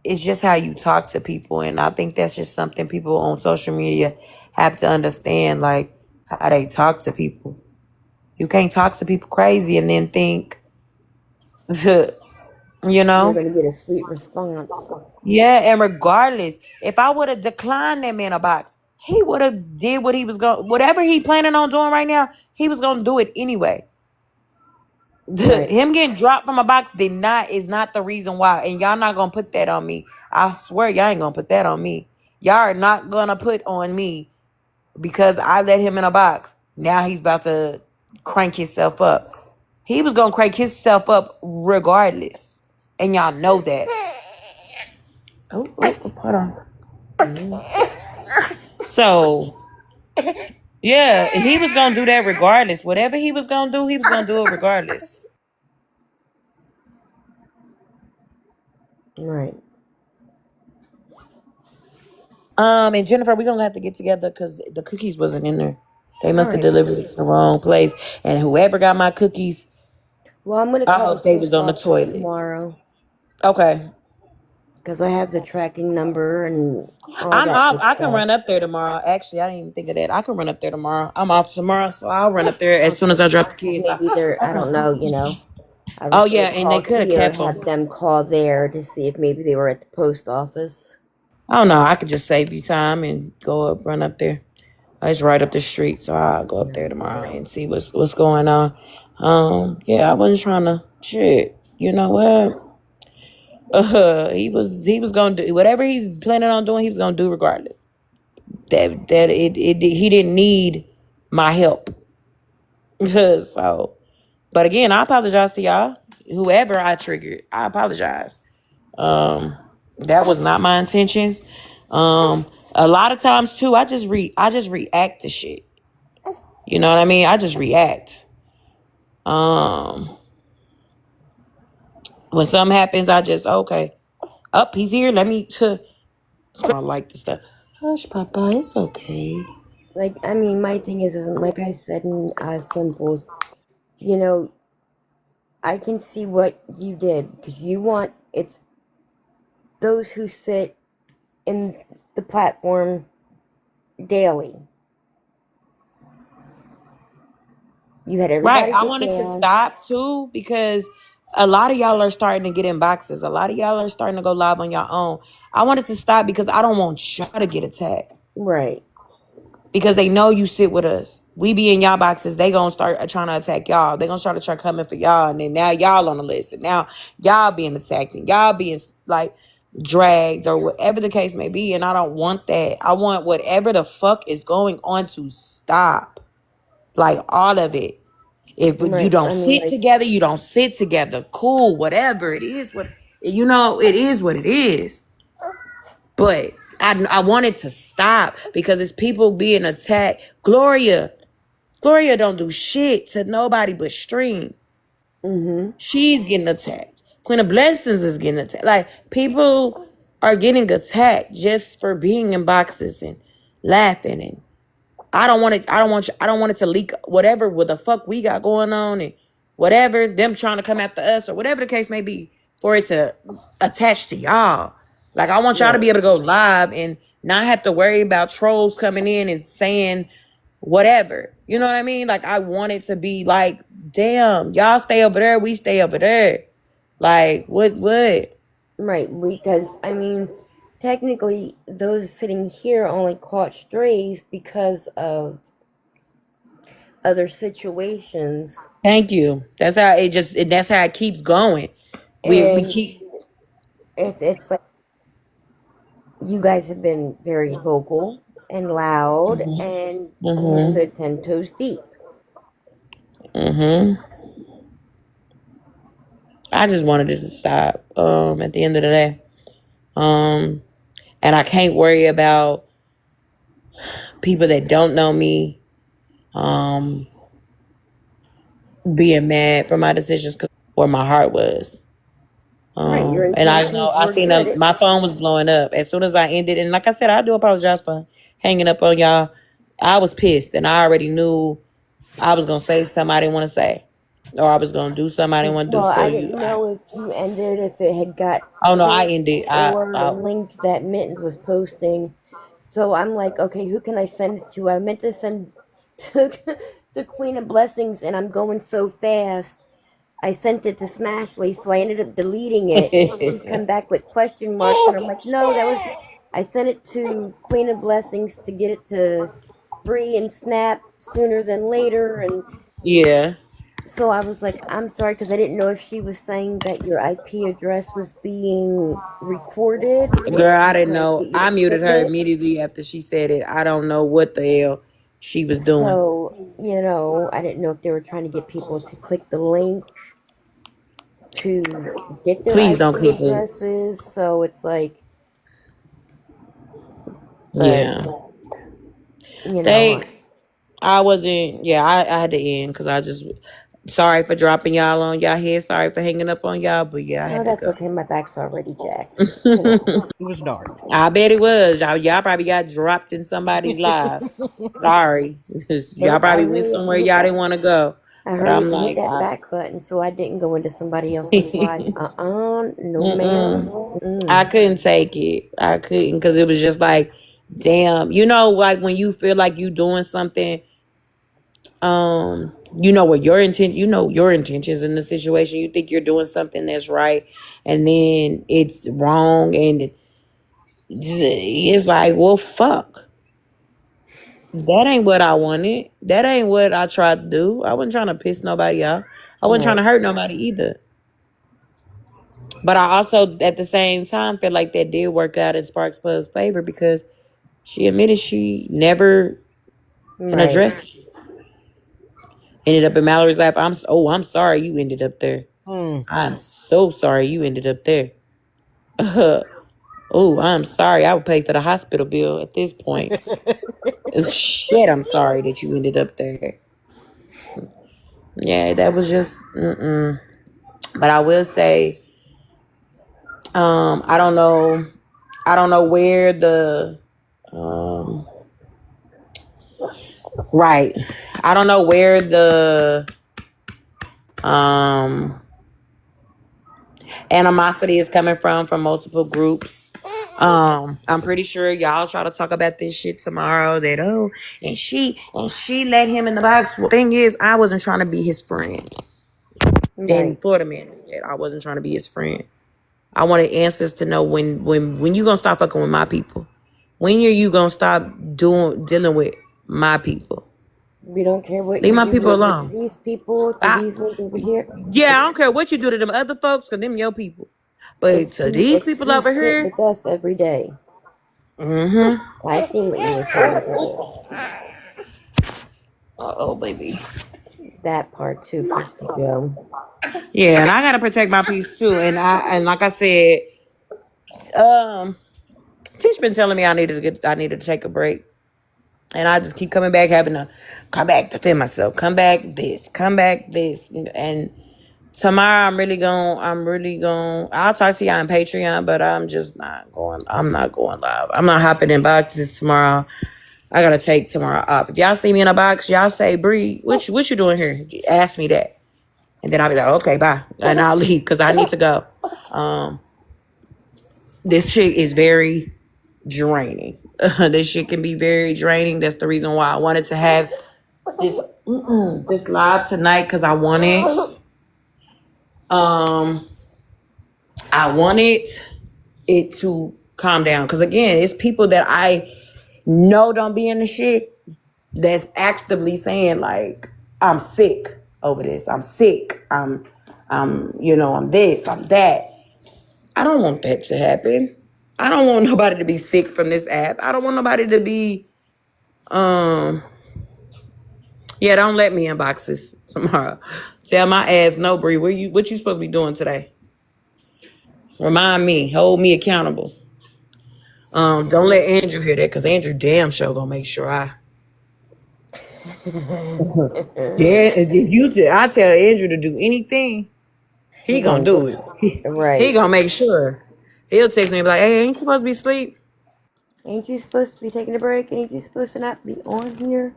it's just how you talk to people, and I think that's just something people on social media have to understand, like how they talk to people. You can't talk to people crazy and then think, you You're know. going to get a sweet response. Yeah, and regardless, if I would have declined that man a box, he would have did what he was going, whatever he planning on doing right now, he was gonna do it anyway. Right. Him getting dropped from a box is not the reason why, and y'all not gonna put that on me. I swear y'all ain't gonna put that on me. Y'all are not gonna put on me because I let him in a box. Now he's about to crank himself up. He was gonna crank himself up regardless, and y'all know that. Hold on. Mhm. So yeah, he was gonna do that regardless. Whatever he was gonna do, he was gonna do it regardless. Right. And Jennifer, we're gonna have to get together because the cookies wasn't in there. They All must have right. delivered it to the wrong place. And whoever got my cookies, Well, I'm going to I call the hope they was post on the office toilet. tomorrow Okay. because I have the tracking number and all I'm that off. good I can stuff. run up there tomorrow. Actually, I didn't even think of that. I can run up there tomorrow. I'm off tomorrow, so I'll run up there as soon as Okay. I drop the Because kids off. maybe they're, I Okay, don't stop. know, you know. I Oh was going yeah, to and they call could have here kept and them. have them call there to see if maybe they were at the post office. I don't know. I could just save you time and go up, run up there. It's right up the street, so I'll go up there tomorrow and see what's going on. Yeah, I wasn't trying to shit. You know what? He was gonna do whatever he's planning on doing. He was gonna do regardless. He didn't need my help. So, but again, I apologize to y'all. Whoever I triggered, I apologize. Um, that was not my intentions. A lot of times too, I just react to shit. You know what I mean? I just react. Um, when something happens, I just okay. Up, he's here. Let me to. I like the stuff. Hush, Papa. It's okay. Like, I mean, my thing is like I said in Simples, you know, I can see what you did because you want it's those who sit in the platform daily. You had Right. everybody I get wanted to down. stop too because a lot of y'all are starting to get in boxes. A lot of y'all are starting to go live on your own. I wanted to stop because I don't want y'all to get attacked. Right, Because they know you sit with us. We be in y'all boxes. They gonna start trying to attack y'all. They gonna start to try coming for y'all, and then now y'all on the list, and now y'all being attacked, and y'all being like dragged or whatever the case may be. And I don't want that. I want whatever the fuck is going on to stop, like all of it. If you right. don't I mean, sit like, together, you don't sit together. Cool, whatever it is. What you know, it is what it is. But I wanted to stop because it's people being attacked. Gloria don't do shit to nobody but Stream. mm-hmm, She's getting attacked. Queen of Blessings is getting attacked. Like people are getting attacked just for being in boxes and laughing. And I don't want it. I don't want it to leak whatever what the fuck we got going on and whatever them trying to come after us or whatever the case may be for it to attach to y'all. Like I want y'all to right, be able to go live and not have to worry about trolls coming in and saying whatever. You know what I mean? Like I want it to be like, damn, y'all stay over there, we stay over there. Like what? right. Because I mean, technically, those sitting here only caught strays because of other situations, Thank you. That's how it keeps going. We and keep it's like you guys have been very vocal and loud, and you mm-hmm. stood 10 toes deep. Mm-hmm. I just wanted it to stop. At the end of the day. And I can't worry about people that don't know me being mad for my decisions because where my heart was. Right, your And I know intentions I were seen good. my phone was blowing up as soon as I ended. And like I said, I do apologize for hanging up on y'all. I was pissed and I already knew I was gonna say something I didn't want to say, or I was gonna do something I didn't want to do. Well, So I didn't know if you ended, if it had got oh no, I pinned ended. or I linked that Mittens was posting. So I'm like, okay, who can I send it to? I meant to send to, to Queen of Blessings, and I'm going so fast. I sent it to Smashley, so I ended up deleting it. She come back with question marks, and I'm like, no, that was. I sent it to Queen of Blessings to get it to Bree and Snap sooner than later, and yeah, so I was like, I'm sorry, because I didn't know if she was saying that your IP address was being recorded and if girl, she I was didn't trying to know. get you to I muted click her it. immediately after she said it. I don't know what the hell she was doing. So, I didn't know if they were trying to get people to click the link to get their Please don't IP click it. addresses. So it's like, but, Yeah, you know, they. I wasn't. Yeah, I had to end because I just. Sorry for dropping y'all on y'all head. Sorry for hanging up on y'all, but yeah, I oh, had to that's go. okay. My back's already jacked. You know, It was dark. I bet it was. Y'all probably got dropped in somebody's live. Sorry. Y'all nope, probably went somewhere y'all didn't want to go. I But hurry I'm up and hit like, that back button so I didn't go into somebody else's life. No, ma'am. mm-mm. I Mm-mm. couldn't take it. I couldn't because it was just like, damn. You know, like when you feel like you doing something, you know what your intent, you know your intentions in the situation. You think you're doing something that's right, and then it's wrong, and it's like, well, fuck. That ain't what I wanted. That ain't what I tried to do. I wasn't trying to piss nobody off. I wasn't trying Right. to hurt nobody either. But I also, at the same time, feel like that did work out in Sparks Club's favor because she admitted she never and Right. addressed. Ended up in Mallory's life. I'm sorry you ended up there. Mm. I'm so sorry you ended up there. Oh, I'm sorry. I would pay for the hospital bill at this point. Shit, I'm sorry that you ended up there. Yeah, that was just. Mm-mm. But I will say, I don't know. I don't know where the um right. I don't know where the um animosity is coming from multiple groups. I'm pretty sure y'all try to talk about this shit tomorrow. That and she let him in the box. Well, thing is, I wasn't trying to be his friend. Then Right. Florida man said I wasn't trying to be his friend. I wanted answers to know when you gonna stop fucking with my people. When are you gonna stop dealing with my people? We don't care what Leave you my do people to alone. these people, to I, these ones over here. yeah, I don't care what you do to them other folks, cause them your people. But to these It's people who over sit here, with us every day. mm-hmm. I seen what you were trying to do. Oh, baby. That part too, Christy Joe. Yeah, and I gotta protect my peace too. And like I said, um, Tish been telling me I needed to take a break. And I just keep coming back, having to come back, defend myself, come back this. And tomorrow I'll talk to y'all on Patreon, but I'm not going live. I'm not hopping in boxes tomorrow. I gotta take tomorrow off. If y'all see me in a box, y'all say, Bree, what you doing here? Ask me that. And then I'll be like, okay, bye. And I'll leave because I need to go. Um, this shit is very draining. This shit can be very draining. That's the reason why I wanted to have this this live tonight because um I wanted it to calm down. Because again, it's people that I know don't be in the shit that's actively saying like, I'm sick over this. I'm sick. I'm this, I'm that. I don't want that to happen. I don't want nobody to be sick from this app. I don't want nobody to be um yeah, don't let me in boxes tomorrow. Tell my ass no, Bree. What you supposed to be doing today? Remind me, hold me accountable. Don't let Andrew hear that, because Andrew damn sure gonna make sure I. Yeah, if I tell Andrew to do anything, He he gonna gonna do do it. He right. gonna make sure. He'll text me and be like, "Hey, ain't you supposed to be asleep?" Ain't you supposed to be taking a break? Ain't you supposed to not be on here?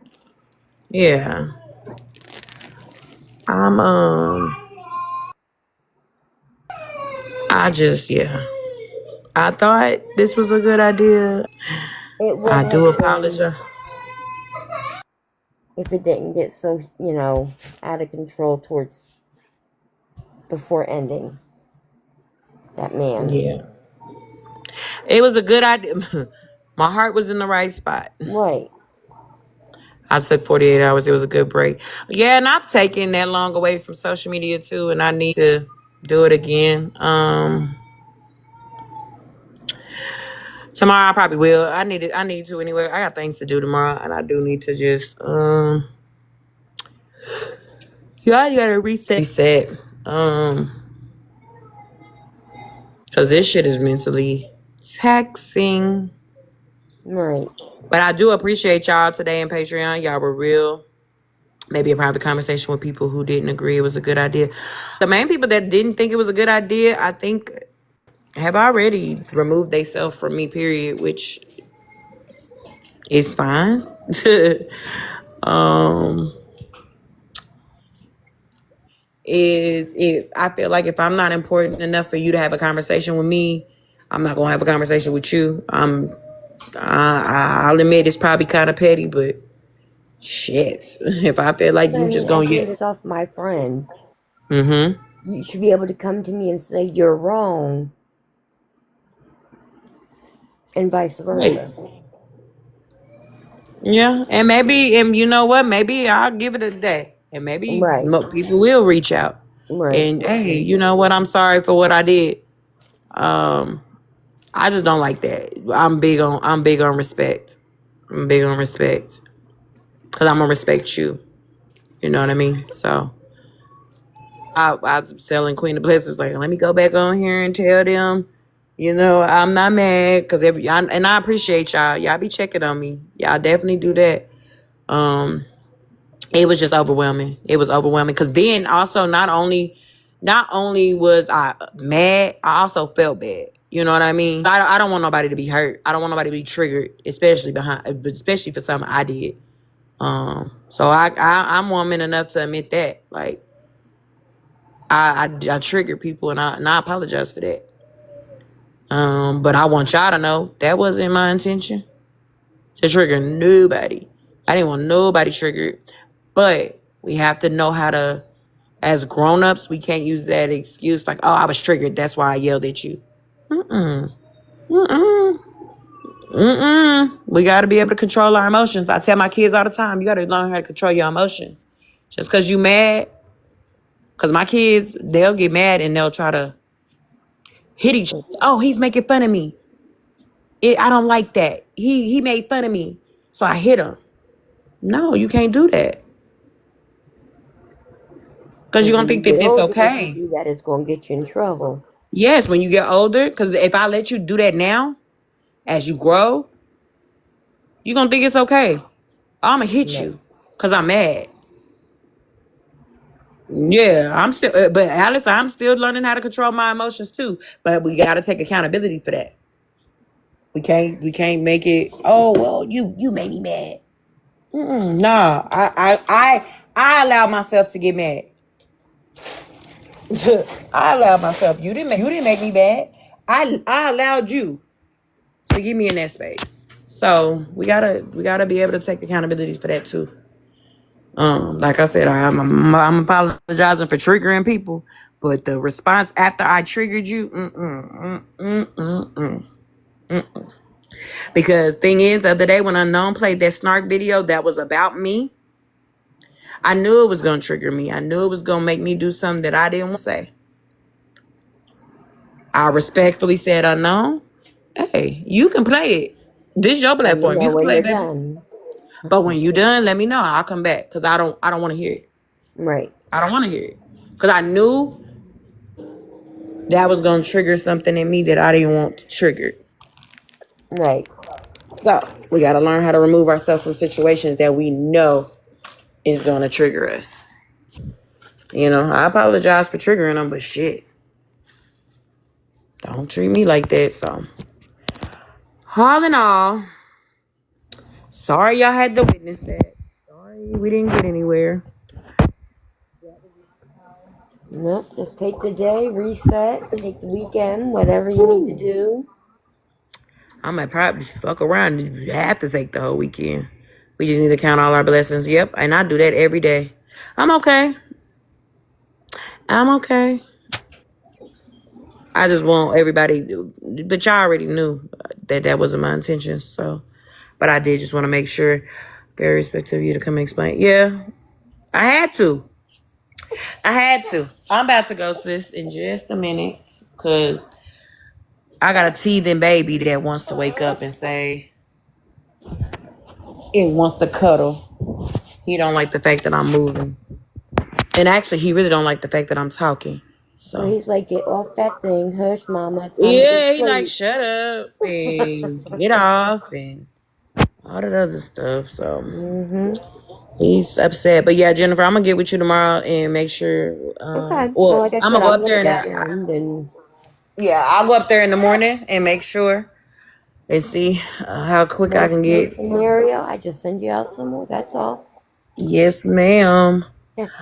Yeah. I'm I just yeah. I thought this was a good idea. It I would do have been apologize. if it didn't get so, out of control towards before ending. That man. Yeah. It was a good idea. My heart was in the right spot. Right. I took 48 hours. It was a good break. Yeah, and I've taken that long away from social media too, and I need to do it again. Tomorrow I probably will. I need to anyway. I got things to do tomorrow, and I do need to just yeah, you gotta reset. Cause this shit is mentally taxing. Right. But I do appreciate y'all today in Patreon. Y'all were real. Maybe a private conversation with people who didn't agree it was a good idea. The main people that didn't think it was a good idea, I think, have already removed themselves from me, period, which is fine. um, is if I feel like if I'm not important enough for you to have a conversation with me, I'm not gonna have a conversation with you. I'll admit it's probably kind of petty, but shit, if I feel like But you I mean, just as gonna you get, yourself, my friend, mm-hmm, you should be able to come to me and say you're wrong, and vice right. versa. Yeah, and maybe, and you know what? Maybe I'll give it a day, and maybe Right. people will reach out. Right. And hey, you know what? I'm sorry for what I did. Um, I just don't like that. I'm big on respect. I'm big on respect because I'm gonna respect you. You know what I mean? So I was telling Queen of Blessings like, let me go back on here and tell them. You know, I'm not mad because and I appreciate y'all. Y'all be checking on me. Y'all definitely do that. Um, it was just overwhelming. It was overwhelming because then also not only was I mad, I also felt bad. You know what I mean? I don't want nobody to be hurt. I don't want nobody to be triggered, especially for something I did. So I'm woman enough to admit that. Like I triggered people, and I apologize for that. But I want y'all to know that wasn't my intention to trigger nobody. I didn't want nobody triggered. But we have to know how to, as grown-ups, we can't use that excuse like, oh, I was triggered, that's why I yelled at you. Mm-mm. Mm-mm. Mm-mm. We got to be able to control our emotions. I tell my kids all the time, you got to learn how to control your emotions. Just because you mad, because my kids, they'll get mad and they'll try to hit each other. Oh, he's making fun of me. I don't like that. He made fun of me, so I hit him. No, you can't do that because Because you're gonna when you think that get this older, if you okay. do that, it's going to get you in trouble. Yes, when you get older, because if I let you do that now, as you grow, you're gonna think it's okay. I'm gonna hit Right. you because I'm mad. Yeah, I'm still, but Alice, I'm still learning how to control my emotions too. But we got to take accountability for that. We can't make it. Oh well, you made me mad. Nah, I allow myself to get mad. I allowed myself. You didn't make me mad. I allowed you to get me in that space. So we gotta be able to take accountability for that too. Like I said, I'm apologizing for triggering people, but the response after I triggered you, because thing is, the other day when Unknown played that snark video that was about me, I knew it was gonna trigger me. I knew it was gonna make me do something that I didn't want to say. I respectfully said, Unknown, hey, you can play it. This is your Let me platform. know You can when play you're it, baby. done. But when you done, let me know. I'll come back because I don't want to hear it. Right. I don't want to hear it because I knew that was gonna trigger something in me that I didn't want to trigger. Right. So we got to learn how to remove ourselves from situations that we know is going to trigger us. I apologize for triggering them, but shit, don't treat me like that. So, all in all, sorry y'all had to witness that. Sorry we didn't get anywhere. Nope. Just take the day, reset, take the weekend, whatever you need to do. I might probably fuck around and have to take the whole weekend. We just need to count all our blessings. Yep, and I do that every day. I'm okay. I'm okay. I just want everybody, but y'all already knew that that wasn't my intention. So, but I did just want to make sure, very respectful of you to come explain. Yeah, I had to. I had to. I'm about to go, sis, in just a minute, cause I got a teething baby that wants to wake up and say it wants to cuddle. He don't like the fact that I'm moving, and actually, he really don't like the fact that I'm talking. So So he's like, get off that thing. Hush, mama. Time to go yeah, he like sleep. shut up and get off and all that other stuff. So Mm-hmm. he's upset. But yeah, Jennifer, I'm gonna get with you tomorrow and make sure. Okay. Well, Well, like I I'm said, gonna go I'm up going there to and attend and yeah, I'll go up there in the morning and make sure and see how quick I worst can get. case scenario, I just send you out some more. That's all. Yes, ma'am.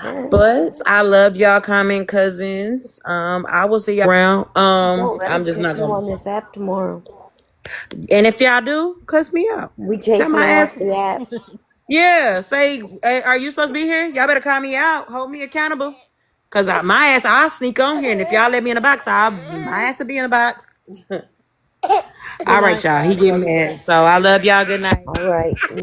Don't But I love y'all, comment cousins. I will see y'all around. let I'm us just catch not you gonna. on this app tomorrow. And if y'all do, cuss me out. We Tell chasing my you ass. off the app. Yeah, say, hey, are you supposed to be here? Y'all better call me out. Hold me accountable. Cause my ass, I'll sneak on here, and if y'all let me in the box, my ass will be in the box. Good All right, night. y'all. He Love getting you. mad. So I love y'all. Good night. All right.